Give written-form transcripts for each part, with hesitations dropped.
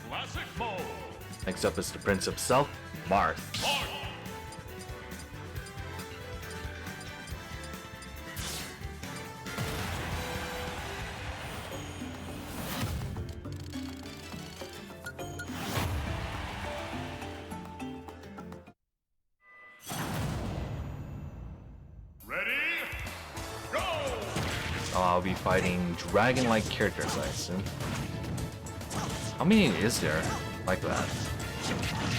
Classic mode. Next up is the prince himself, Marth. Ready? Go! I'll be fighting dragon-like characters, I assume. How many is there like that?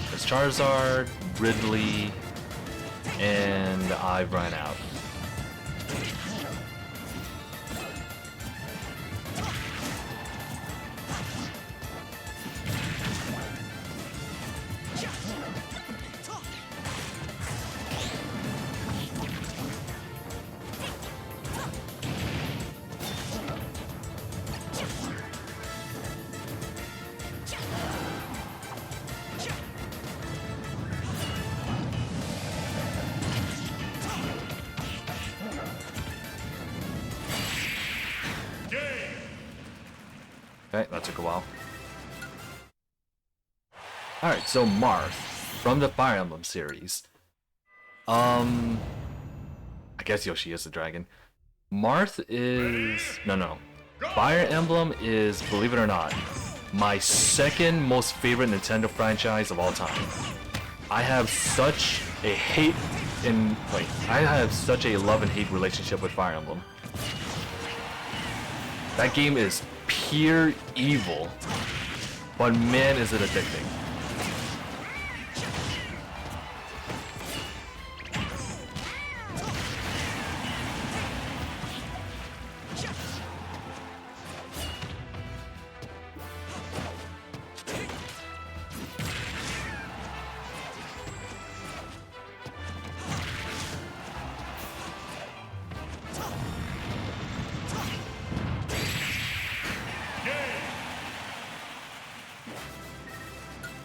There's Charizard, Ridley, and I've run out. Okay, that took a while. Alright, so Marth, from the Fire Emblem series. I guess Yoshi is a dragon. Marth is... No. Fire Emblem is, believe it or not, my second most favorite Nintendo franchise of all time. I have such a I have such a love and hate relationship with Fire Emblem. That game is pure evil, but man is it addicting.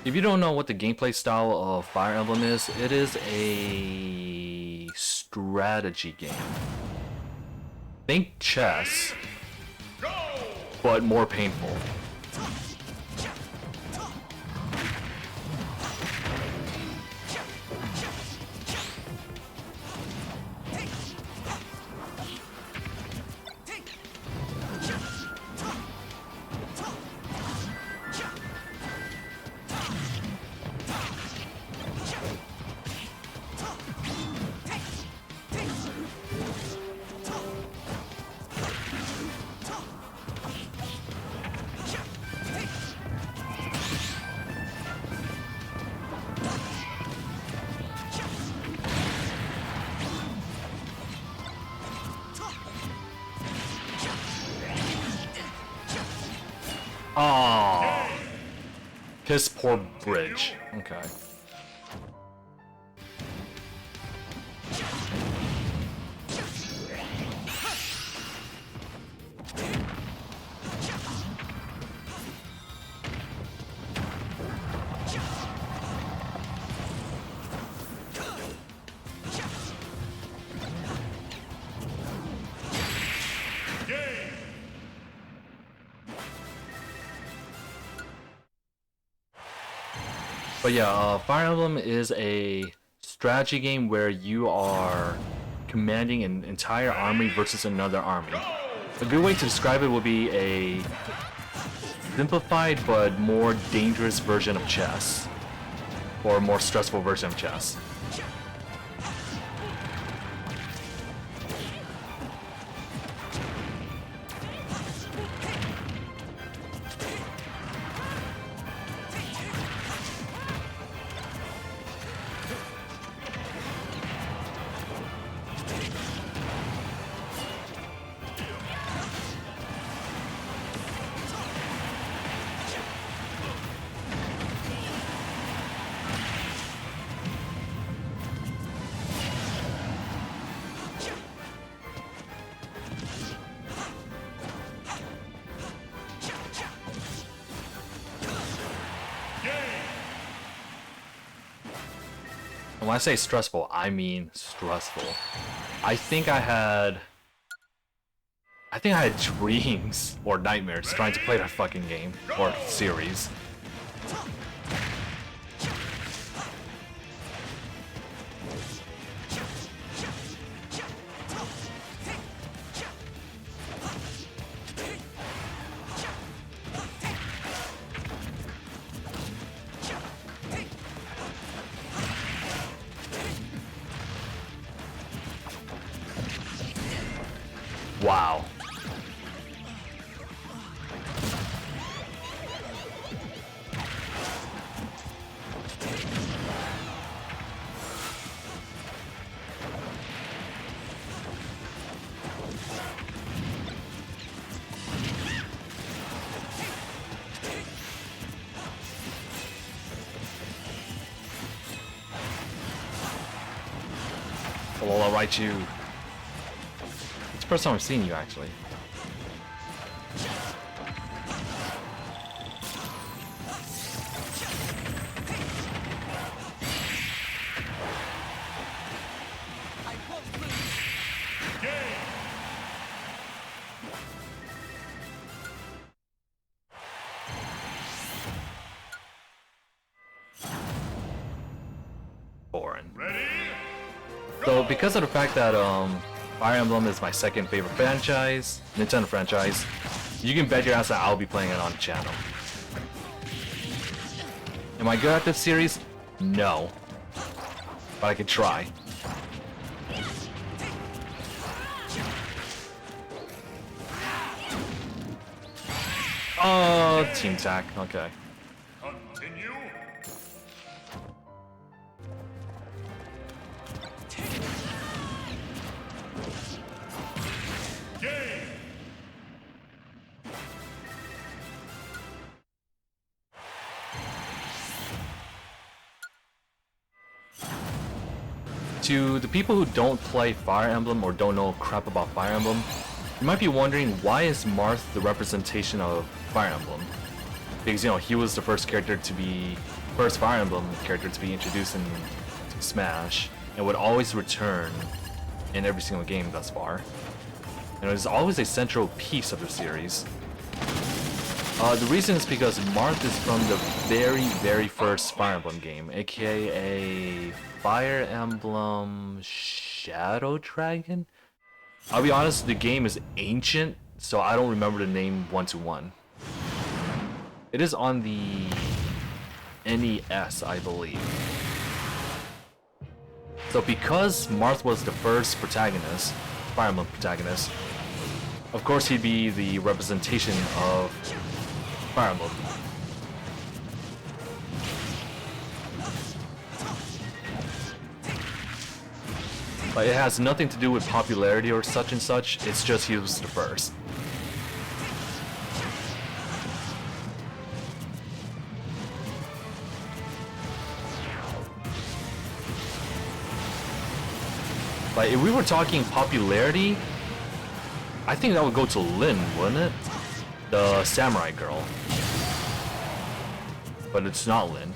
If you don't know what the gameplay style of Fire Emblem is, it is a strategy game. Think chess, but more painful. Aww. Piss poor bridge. Okay. But yeah, Fire Emblem is a strategy game where you are commanding an entire army versus another army. A good way to describe it would be a simplified but more dangerous version of chess, or a more stressful version of chess. And when I say stressful, I mean stressful. I think I had dreams or nightmares trying to play that fucking game or series. Hello, I'll write you. It's the first time I've seen you, actually. Boring. So because of the fact that Fire Emblem is my second favorite franchise, Nintendo franchise, you can bet your ass that I'll be playing it on the channel. Am I good at this series? No. But I can try. Oh, team tack. Okay. Continue. Game. To the people who don't play Fire Emblem or don't know crap about Fire Emblem, you might be wondering, why is Marth the representation of Fire Emblem? Because, you know, he was the first character to be, first Fire Emblem character to be introduced in Smash, and would always return in every single game thus far. And it was always a central piece of the series. The reason is because Marth is from the very first Fire Emblem game, aka Fire Emblem Shadow Dragon? I'll be honest, the game is ancient, so I don't remember the name one-to-one. It is on the NES, I believe. So because Marth was the first protagonist, Fire Emblem protagonist, of course he'd be the representation of Fire Emblem. But it has nothing to do with popularity or such and such, it's just he was the first. But if we were talking popularity, I think that would go to Lyn, wouldn't it? The samurai girl. But it's not Lyn.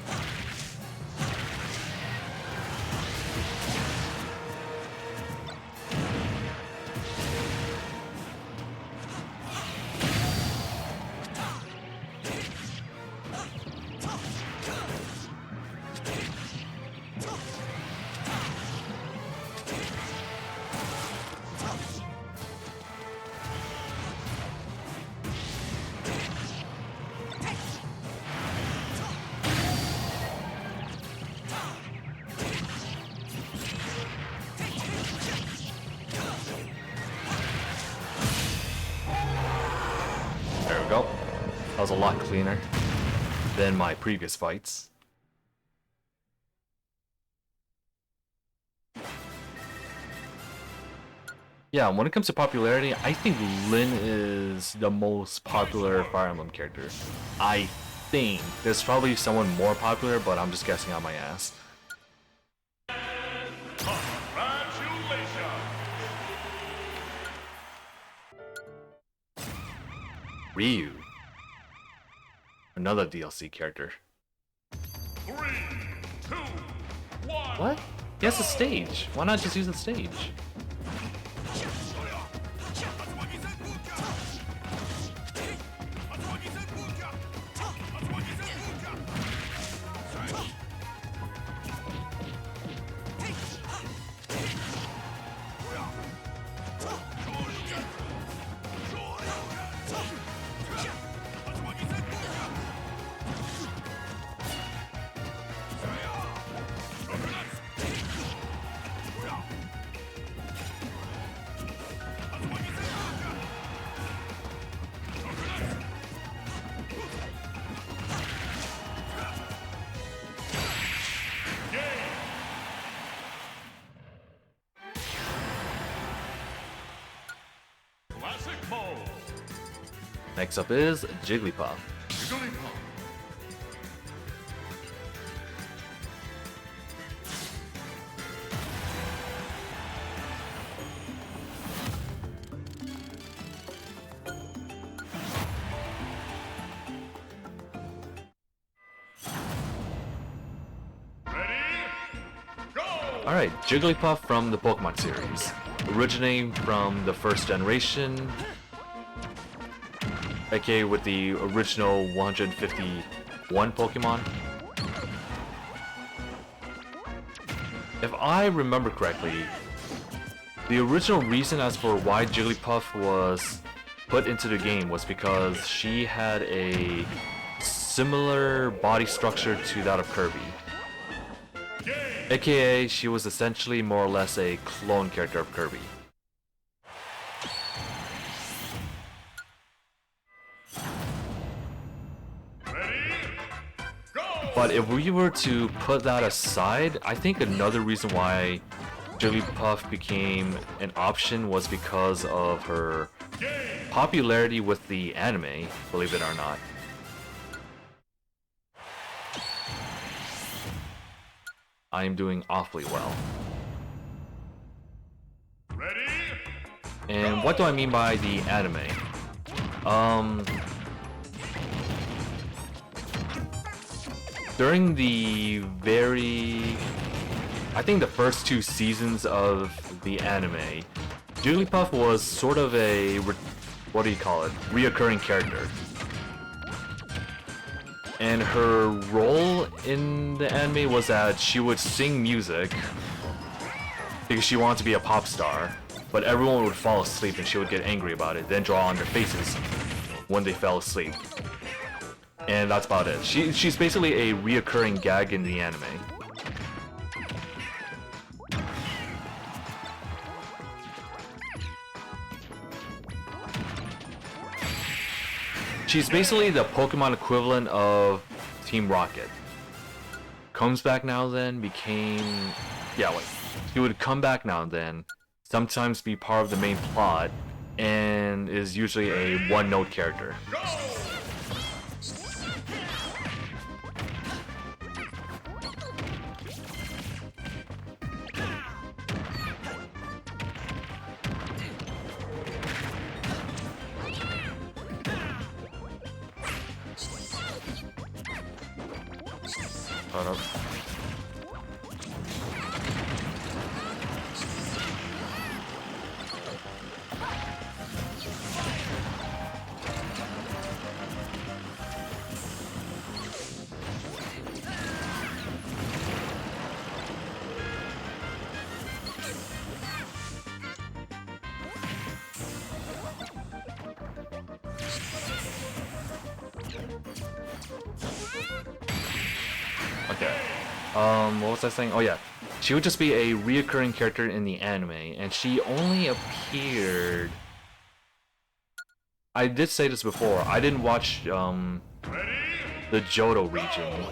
There we go. That was a lot cleaner than my previous fights. Yeah, when it comes to popularity, I think Lyn is the most popular Fire Emblem character. I think. There's probably someone more popular, but I'm just guessing on my ass. Congratulations. Ryu. Another DLC character. 3, 2, 1. What? He has a stage. Why not just use the stage? Classic mode. Next up is Jigglypuff. Jigglypuff. Alright, Jigglypuff from the Pokemon series. Originating from the first generation, aka with the original 151 Pokemon. If I remember correctly, the original reason as for why Jigglypuff was put into the game was because she had a similar body structure to that of Kirby. AKA, she was essentially more or less a clone character of Kirby. But if we were to put that aside, I think another reason why Jigglypuff became an option was because of her popularity with the anime, believe it or not. I am doing awfully well. Ready? And what do I mean by the anime? During the I think the first 2 seasons of the anime, Jigglypuff was sort of a, what do you call it, reoccurring character. And her role in the anime was that she would sing music because she wanted to be a pop star, but everyone would fall asleep and she would get angry about it, then draw on their faces when they fell asleep. And that's about it. She's basically a reoccurring gag in the anime. She's basically the Pokemon equivalent of Team Rocket. Comes back now and then, became... Yeah, wait. She would come back now and then, sometimes be part of the main plot, and is usually a one-note character. Hold up. Okay. What was I saying? Oh yeah. She would just be a reoccurring character in the anime, and she only appeared... I did say this before, I didn't watch, the Johto region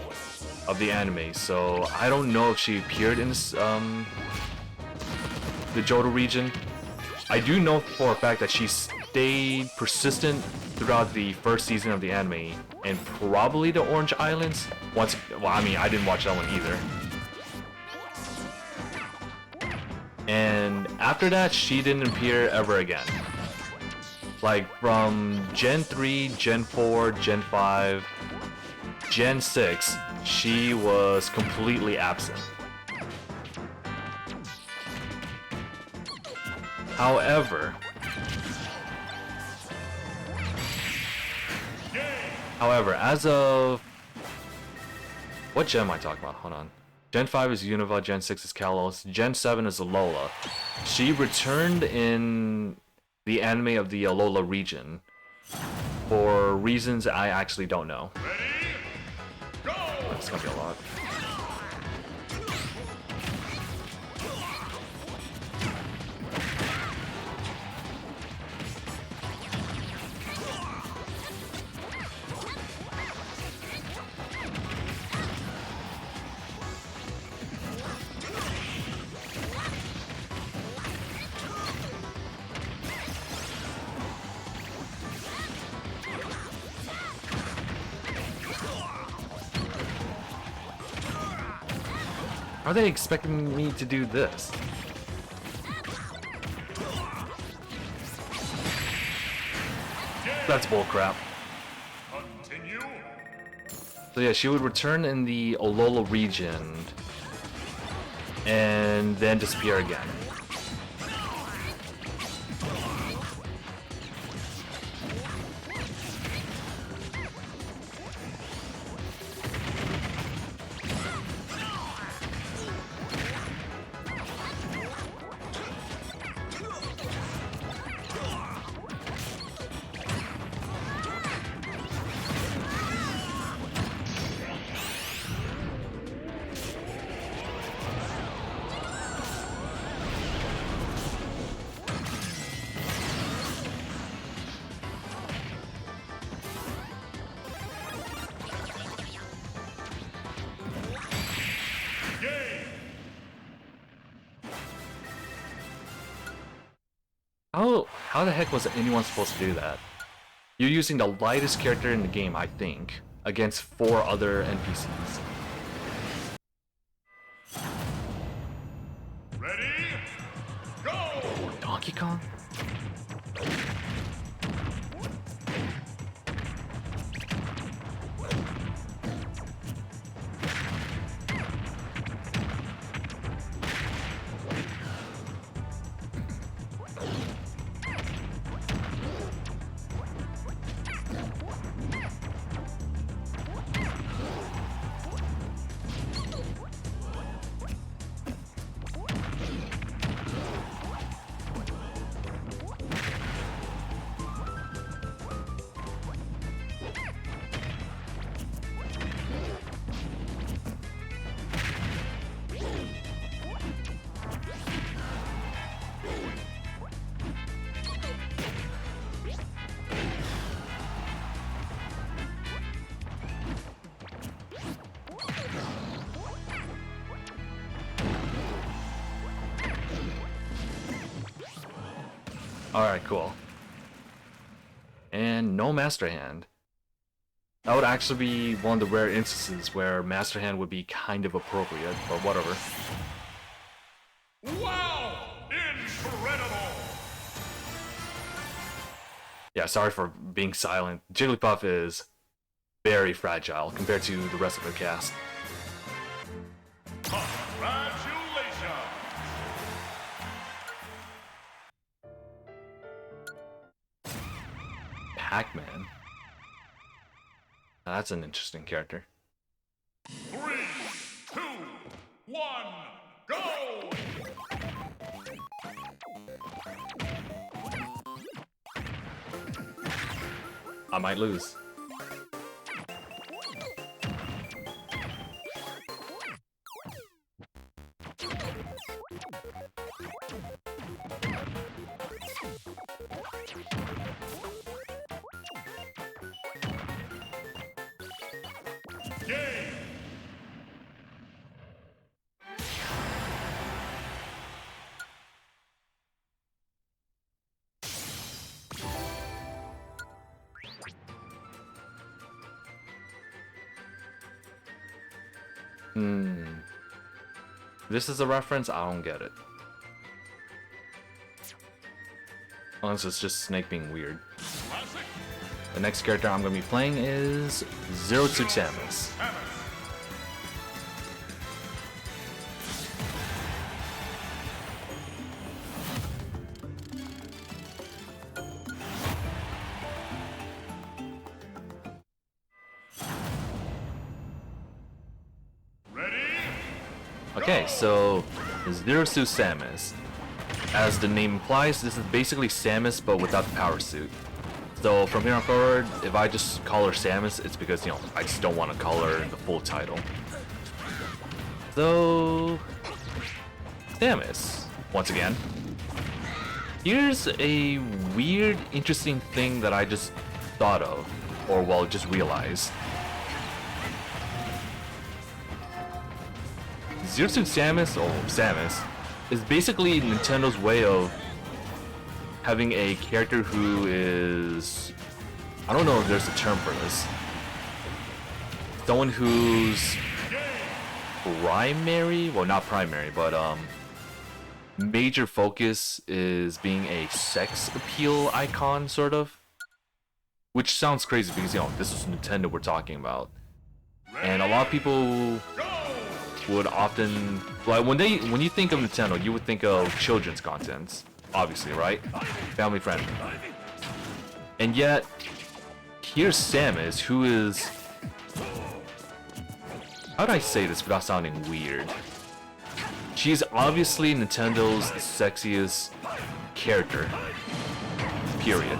of the anime, so I don't know if she appeared in this, the Johto region. I do know for a fact that she stayed persistent throughout the first season of the anime, and probably the Orange Islands. Well, I mean, I didn't watch that one either. And after that, she didn't appear ever again. Like, from Gen 3, Gen 4, Gen 5, Gen 6, she was completely absent. However, as of... What gen am I talking about? Hold on. Gen 5 is Unova, Gen 6 is Kalos, Gen 7 is Alola. She returned in the anime of the Alola region for reasons I actually don't know. That's gonna be a lot. Are they expecting me to do this? That's bullcrap. Continue. So yeah, she would return in the Alola region and then disappear again. How the heck was anyone supposed to do that? You're using the lightest character in the game, I think, against 4 other NPCs. Ready? Go! Donkey Kong? Alright, cool. And no Master Hand. That would actually be one of the rare instances where Master Hand would be kind of appropriate, but whatever. Wow! Incredible! Yeah, sorry for being silent. Jigglypuff is very fragile compared to the rest of the cast. Congratulations! Pac-Man. Now, that's an interesting character. 3, 2, 1, go! I might lose. Game! This is a reference? I don't get it. Unless it's just Snake being weird. Classic. The next character I'm going to be playing is ZeroSuitSamus. Okay, so ZeroSuitSamus. As the name implies, this is basically Samus but without the power suit. So from here on forward, if I just call her Samus, it's because, you know, I just don't want to call her the full title. So, Samus, once again. Here's a weird, interesting thing that I just thought of, or well, just realized. ZeroSuitSamus, or Samus, is basically Nintendo's way of having a character who is... I don't know if there's a term for this. Someone who's primary, well not primary, but major focus is being a sex appeal icon, sort of. Which sounds crazy because, you know, this is Nintendo we're talking about. And a lot of people would often like when you think of Nintendo, you would think of children's contents, obviously, right? Family friendly. And yet, here's Samus, who is, how do I say this without sounding weird? She's obviously Nintendo's sexiest character. Period.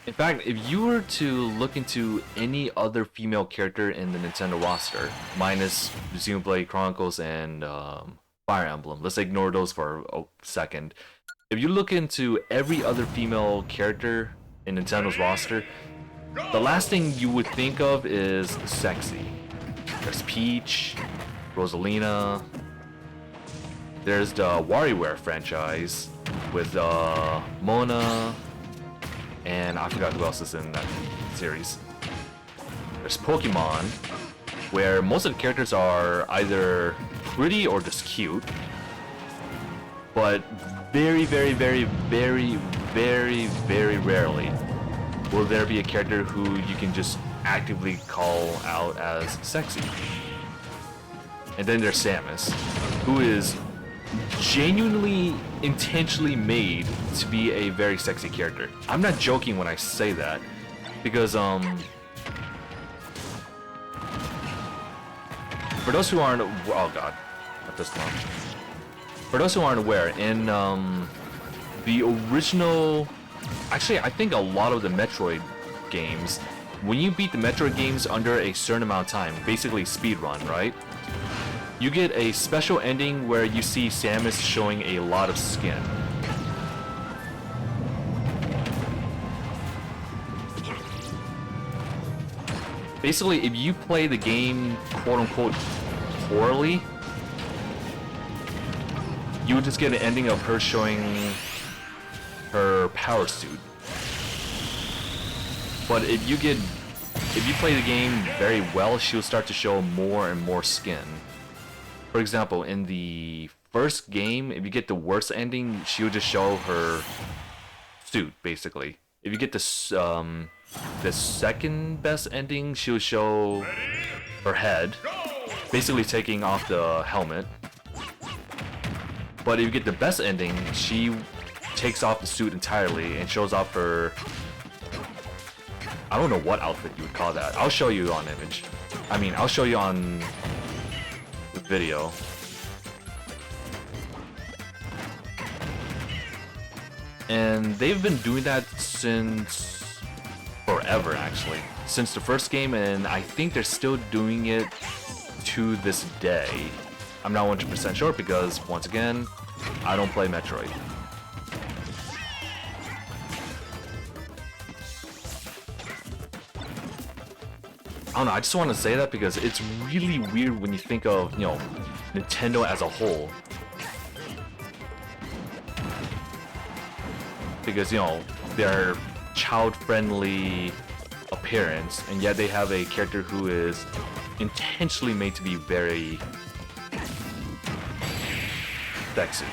In fact, if you were to look into any other female character in the Nintendo roster, minus Xenoblade Chronicles and Fire Emblem, let's ignore those for a second. If you look into every other female character in Nintendo's roster, the last thing you would think of is sexy. There's Peach, Rosalina, there's the WarioWare franchise with Mona, and I forgot who else is in that series. There's Pokemon, where most of the characters are either pretty or just cute, but very, very, very, very, very, very rarely will there be a character who you can just actively call out as sexy. And then there's Samus, who is genuinely, intentionally made to be a very sexy character. I'm not joking when I say that, because for those who aren't, oh god, not this long. For those who aren't aware, in the original, actually I think a lot of the Metroid games, when you beat the Metroid games under a certain amount of time, basically speedrun, right? You get a special ending where you see Samus showing a lot of skin. Basically, if you play the game quote-unquote poorly, you would just get an ending of her showing her power suit. But if you play the game very well, she'll start to show more and more skin. For example, in the first game, if you get the worst ending, she'll just show her suit, basically. If you get the second best ending, she'll show her head, basically taking off the helmet. But if you get the best ending, she takes off the suit entirely and shows off her, I don't know what outfit you would call that. I'll show you on image. I'll show you on the video. And they've been doing that since forever, actually. Since the first game, and I think they're still doing it to this day. I'm not 100% sure because, once again, I don't play Metroid. I don't know, I just want to say that because it's really weird when you think of, Nintendo as a whole. Because, their child-friendly appearance, and yet they have a character who is intentionally made to be very sexy.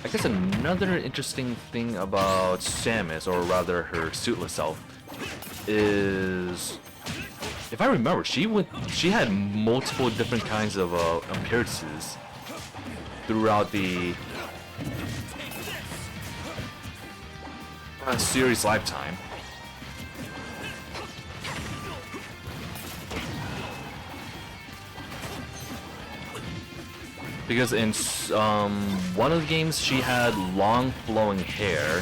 I guess another interesting thing about Samus, or rather her suitless self, is, if I remember, she had multiple different kinds of appearances throughout the series lifetime. Because in one of the games, she had long flowing hair.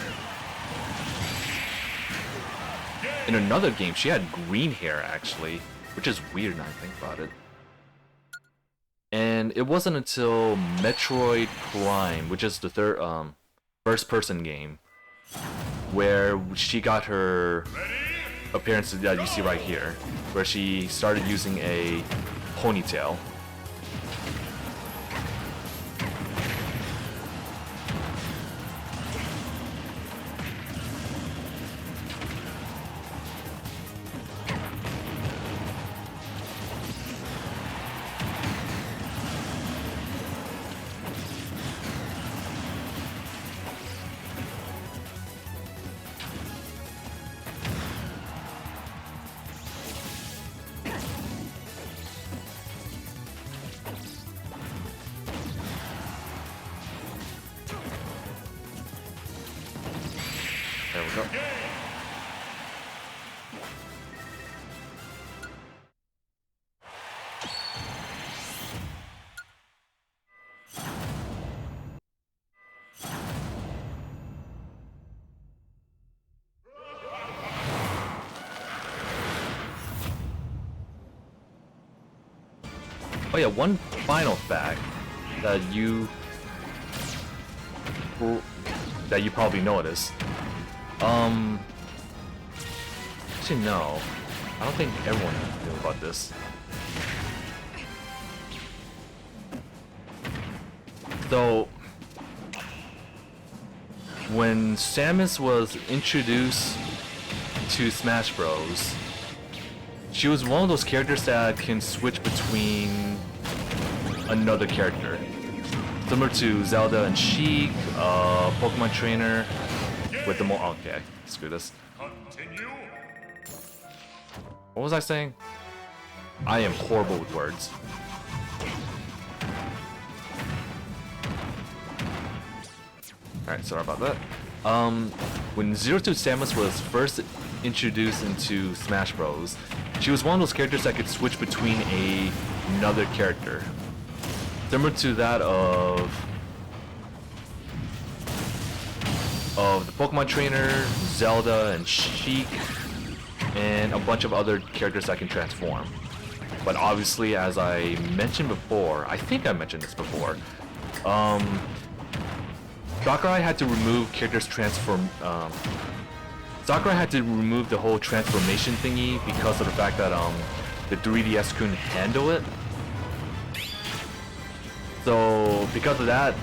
In another game, she had green hair, actually, which is weird now I think about it. And it wasn't until Metroid Prime, which is the third first-person game, where she got her appearance that you see right here, where she started using a ponytail. There we go. Oh yeah, one final fact that you probably noticed. Actually no, I don't think everyone knew about this. So when Samus was introduced to Smash Bros, she was one of those characters that can switch between another character. Similar to Zelda and Sheik, Pokemon Trainer with the more. Okay, screw this. Continue. What was I saying? I am horrible with words. Alright, sorry about that. When ZeroSuitSamus was first introduced into Smash Bros, she was one of those characters that could switch between another character. Similar to that of the Pokemon Trainer, Zelda, and Sheik, and a bunch of other characters that can transform. But obviously, as I mentioned before, I think I mentioned this before, Sakurai had to remove characters Sakurai had to remove the whole transformation thingy because of the fact that the 3DS couldn't handle it. So because of that,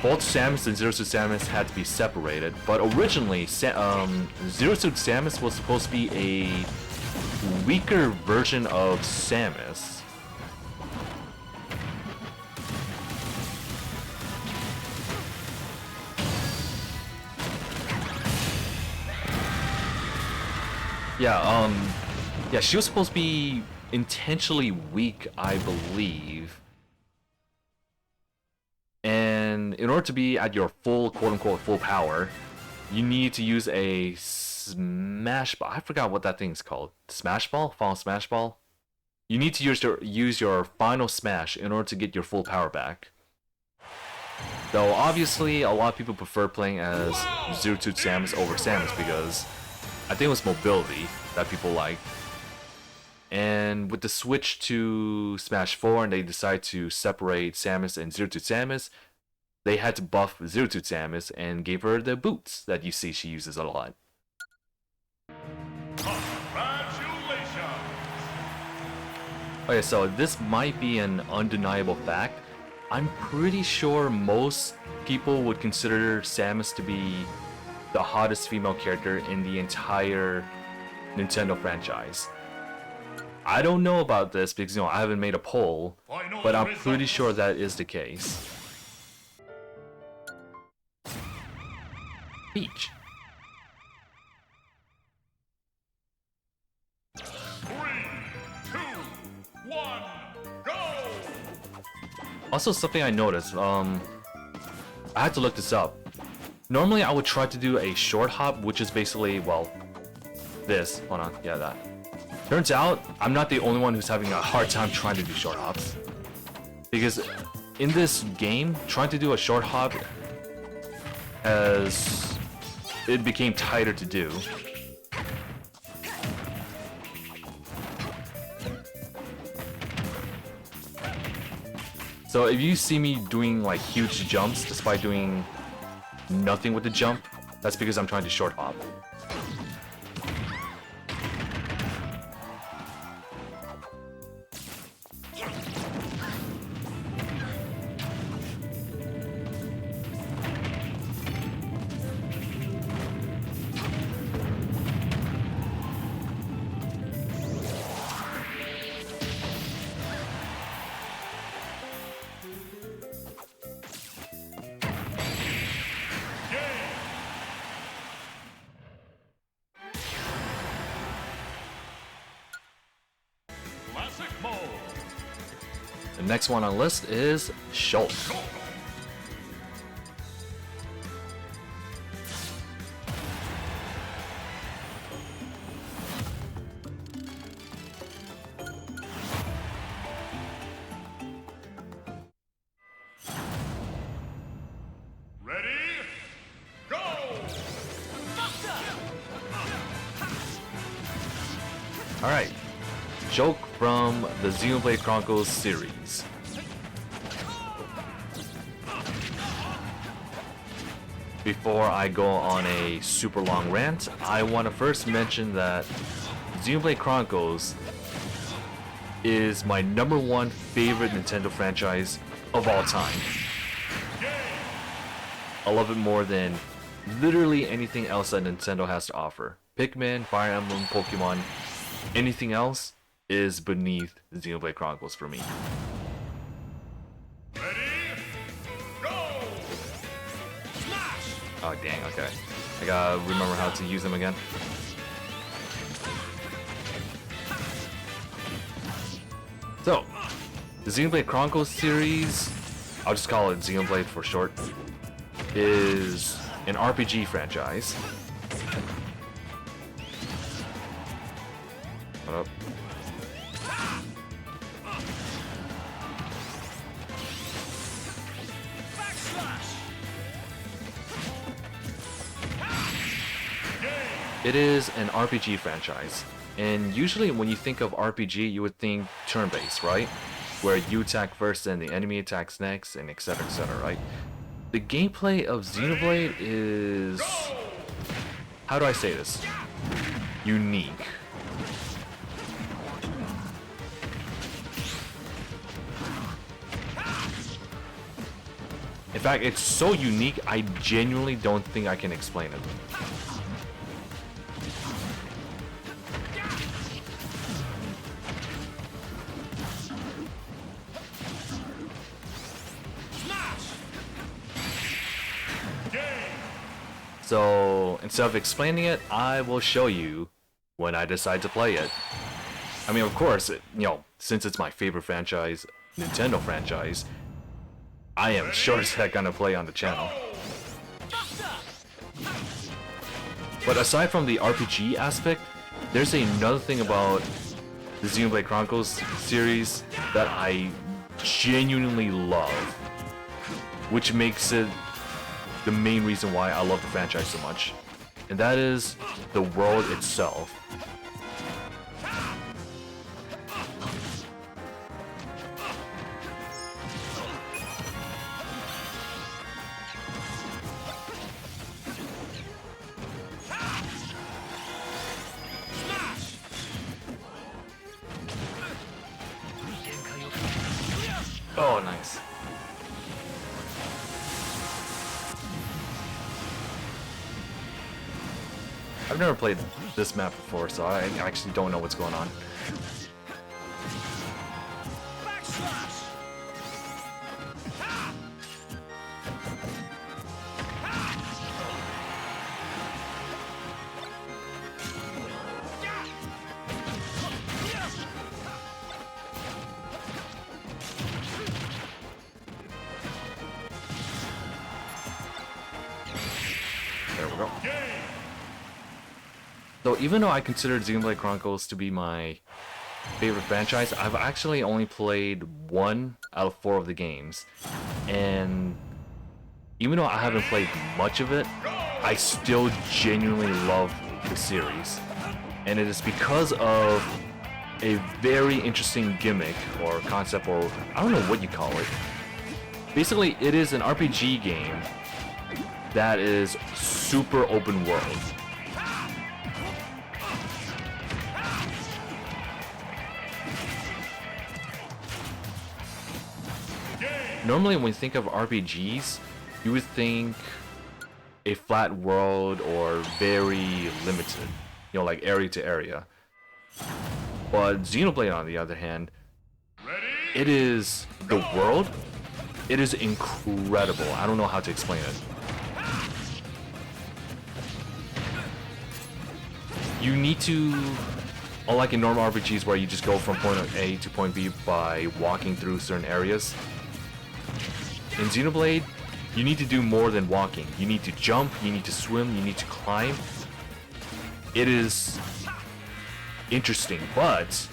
both Samus and ZeroSuitSamus had to be separated. But originally, ZeroSuitSamus was supposed to be a weaker version of Samus. Yeah, she was supposed to be intentionally weak, I believe. And in order to be at your full, quote-unquote, full power, you need to use a smash ball. I forgot what that thing's called. Smash ball? Final smash ball? You need to use your final smash in order to get your full power back. Though obviously, a lot of people prefer playing as ZeroSuitSamus over Samus because I think it was mobility that people liked. And with the switch to Smash 4 and they decided to separate Samus and ZeroSuitSamus, they had to buff ZeroSuitSamus and gave her the boots that you see she uses a lot. Congratulations! Okay, so this might be an undeniable fact. I'm pretty sure most people would consider Samus to be the hottest female character in the entire Nintendo franchise. I don't know about this because, I haven't made a poll, but I'm pretty sure that is the case. Peach. 3, 2, 1, go! Also, something I noticed, I had to look this up. Normally, I would try to do a short hop, which is basically, well, this. Hold on, yeah, that. Turns out, I'm not the only one who's having a hard time trying to do short hops. Because in this game, trying to do a short hop it became tighter to do. So if you see me doing like huge jumps despite doing nothing with the jump, that's because I'm trying to short hop. Classic mode. The next one on the list is Shulk. Alright, Shulk from the Xenoblade Chronicles series. Before I go on a super long rant, I want to first mention that Xenoblade Chronicles is my #1 favorite Nintendo franchise of all time. I love it more than literally anything else that Nintendo has to offer. Pikmin, Fire Emblem, Pokemon, anything else is beneath Xenoblade Chronicles for me. Ready? Go! Oh dang, okay. I gotta remember how to use them again. So, the Xenoblade Chronicles series, I'll just call it Xenoblade for short, is an RPG franchise. What up? It is an RPG franchise, and usually when you think of RPG, you would think turn-based, right? Where you attack first and the enemy attacks next, and etc, right? The gameplay of Xenoblade is... how do I say this? Unique. In fact, it's so unique, I genuinely don't think I can explain it. So, instead of explaining it, I will show you when I decide to play it. I mean, of course, since it's my favorite franchise, Nintendo franchise, I am sure as heck gonna play on the channel. But aside from the RPG aspect, there's another thing about the Xenoblade Chronicles series that I genuinely love, which makes it the main reason why I love the franchise so much, and that is the world itself. Oh, nice. I've never played this map before, so I actually don't know what's going on. There we go. So even though I consider Xenoblade Chronicles to be my favorite franchise, I've actually only played 1 out of 4 of the games. And even though I haven't played much of it, I still genuinely love the series. And it is because of a very interesting gimmick or concept, or I don't know what you call it. Basically, it is an RPG game that is super open world. Normally when you think of RPGs, you would think a flat world or very limited, like area to area. But Xenoblade, on the other hand, it is the world. It is incredible. I don't know how to explain it. You need to, unlike in normal RPGs where you just go from point A to point B by walking through certain areas, in Xenoblade, you need to do more than walking. You need to jump, you need to swim, you need to climb. It is interesting, but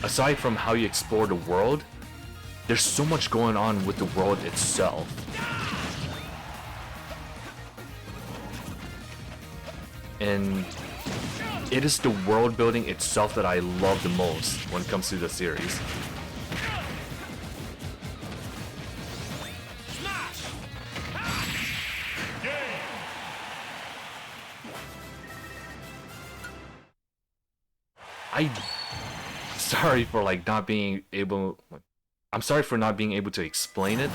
aside from how you explore the world, there's so much going on with the world itself. And it is the world building itself that I love the most when it comes to the series. I'm sorry for like not being able. I'm sorry for not being able to explain it.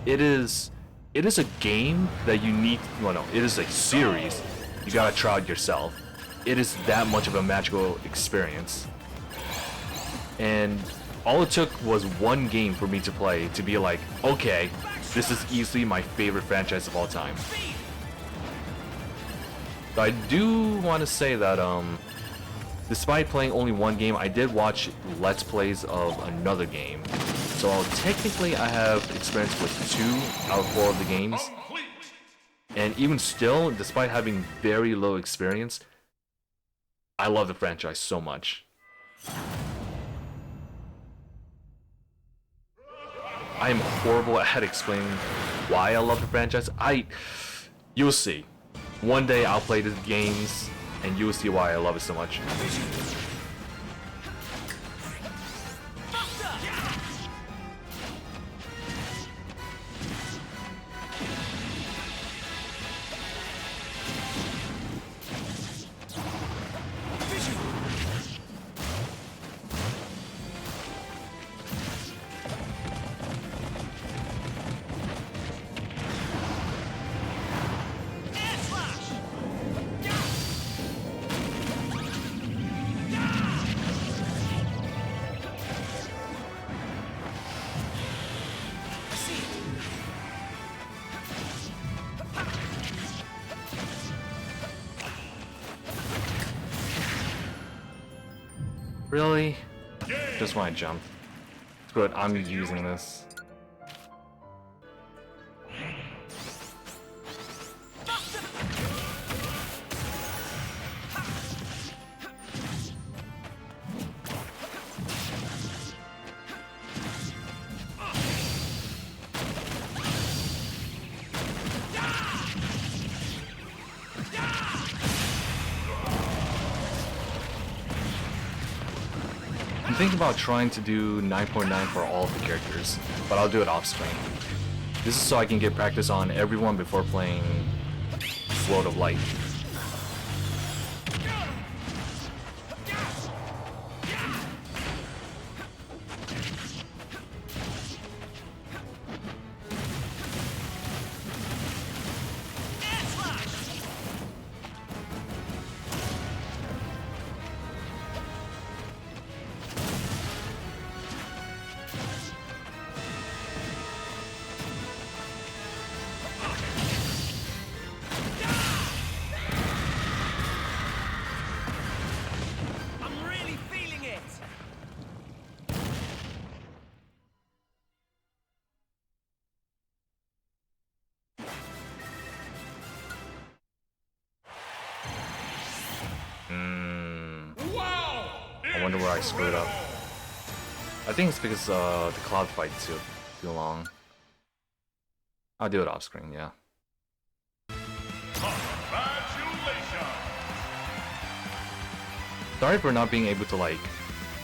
It is a game that you need. Well, no, it is a series. You gotta try it yourself. It is that much of a magical experience. And all it took was one game for me to play to be like, okay, this is easily my favorite franchise of all time. But I do want to say that despite playing only one game, I did watch Let's Plays of another game. So technically I have experience with 2 out of 4 of the games. And even still, despite having very low experience, I love the franchise so much. I am horrible at explaining why I love the franchise. You'll see. One day I'll play the games and you'll see why I love it so much. Really? Just want to jump. Screw it, I'm using this. I'm thinking about trying to do 9.9 for all of the characters, but I'll do it off screen. This is so I can get practice on everyone before playing World of Light. I wonder where I screwed up. I think it's because the cloud fight took too long. I'll do it off screen, yeah. Sorry for not being able to like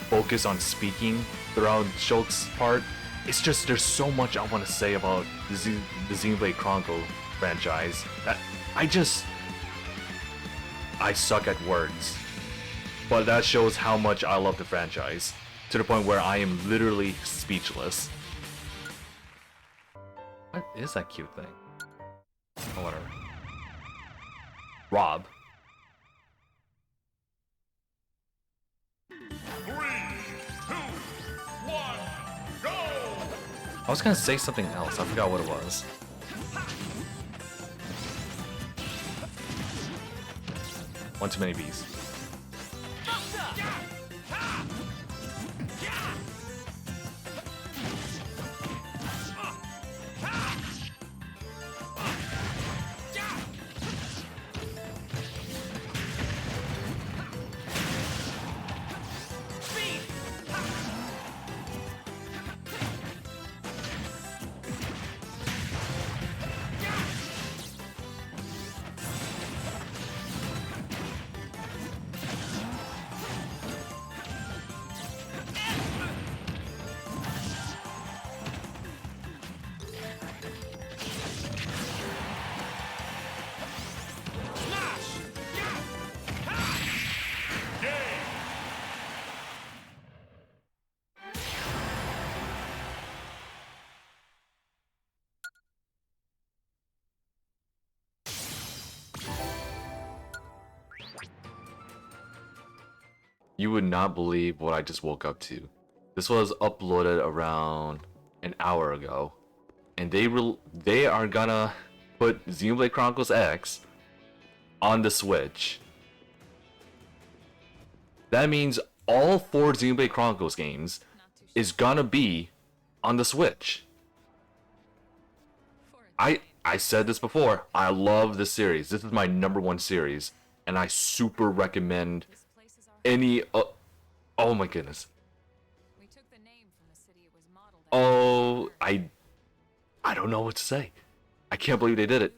focus on speaking throughout Shulk's part. It's just there's so much I want to say about the Xenoblade Chronicles franchise that I suck at words. But that shows how much I love the franchise, to the point where I am literally speechless. What is that cute thing? Oh, whatever. Rob. 3, 2, 1, go! I was gonna say something else, I forgot what it was. One too many bees. You would not believe what I just woke up to. This was uploaded around an hour ago, and they are gonna put Xenoblade Chronicles X on the Switch. That means all 4 Xenoblade Chronicles games is gonna be on the Switch. I said this before. I love this series. This is my #1 series, and I super recommend any. Oh my goodness. Oh, I don't know what to say. I can't believe they did it.